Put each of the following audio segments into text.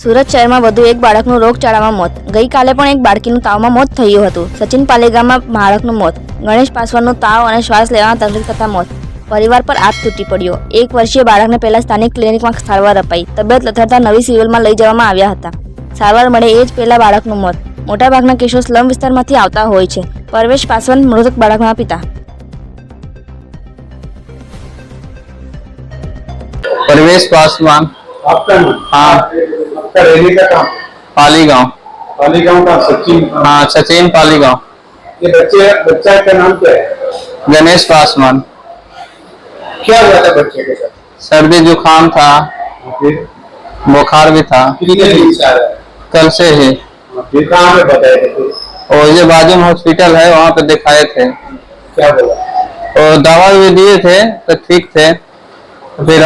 સુરત શહેરમાં વધુ એક બાળકનું રોગચાળામાં મોત. ગઈકાલે પણ એક બાળકીનું તાવમાં મોત થયું હતું. સચિન પાલેગામમાં બાળકનું મોત. ગણેશ પાસવાનનું તાવ અને શ્વાસ લેવામાં તકલીફ થતા મોત. પરિવાર પર આપ તૂટી પડ્યો. 1 વર્ષીય બાળકને પહેલા સ્થાનિક ક્લિનિકમાં સારવાર અપાઈ. તબિયત લથડતા નવી સિવિલમાં લઈ જવામાં આવ્યા હતા. સારવાર મળે એ જ પહેલા બાળકનું મોત. મોટાભાગના કેસો સ્લમ વિસ્તારમાંથી આવતા હોય છે. પરવેશ પાસવાન મૃતક બાળકના પિતા. परवेश पासवान। आपका नाम? हाँ। आपका रहने का काम? पालीगांव। पालीगांव का सचिन? हाँ, सचिन पालीगांव। ये बच्चा का नाम क्या है? गणेश पासवान। क्या हुआ था बच्चे के साथ? सर्दी जुकाम था, फिर बुखार भी था। कितने दिन से आ रहा है? कल से ही। फिर कहाँ पे बताए थे फिर? और ये बाजू में हॉस्पिटल है, वहाँ पे दिखाए थे। क्या बोला? और दवा भी दिए थे तो ठीक थे। फिर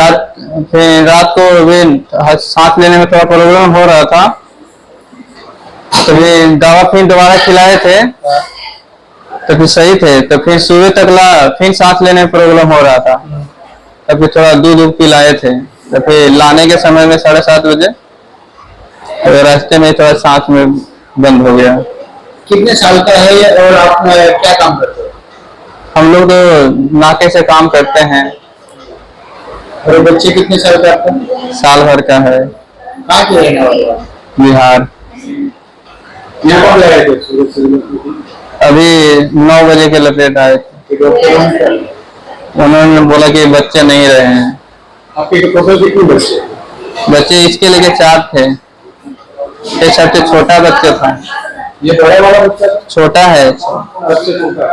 रात को भी सांस लेने में थोड़ा प्रॉब्लम हो रहा था, तो फिर दवा फिर दोबारा खिलाए थे तो फिर सही थे। तो फिर सुबह तक फिर सांस लेने में प्रॉब्लम हो रहा था, तो फिर थोड़ा दूध पिलाए थे। तो फिर लाने के समय में 7:30 बजे तो रास्ते में थोड़ा सांस में बंद हो गया। कितने साल का है ये और आप क्या काम करते हो? हम लोग तो नाके से काम करते हैं। और बच्चे कितने साल का आपका? साल भर का है। कहाँ के रहने वाले हो? बिहार। यहाँ कब लाए थे सूरत से? अभी 9 बजे के लपेट आए थे। कि डॉक्टर उन्होंने बोला कि बच्चे नहीं रहे हैं। आपके टोटल कितने बच्चे? बच्चे इसके लेके 4 थे। ये सबसे छोटा बच्चा था। ये बड़ा वाला बच्चा छोटा है। सबसे छोटा?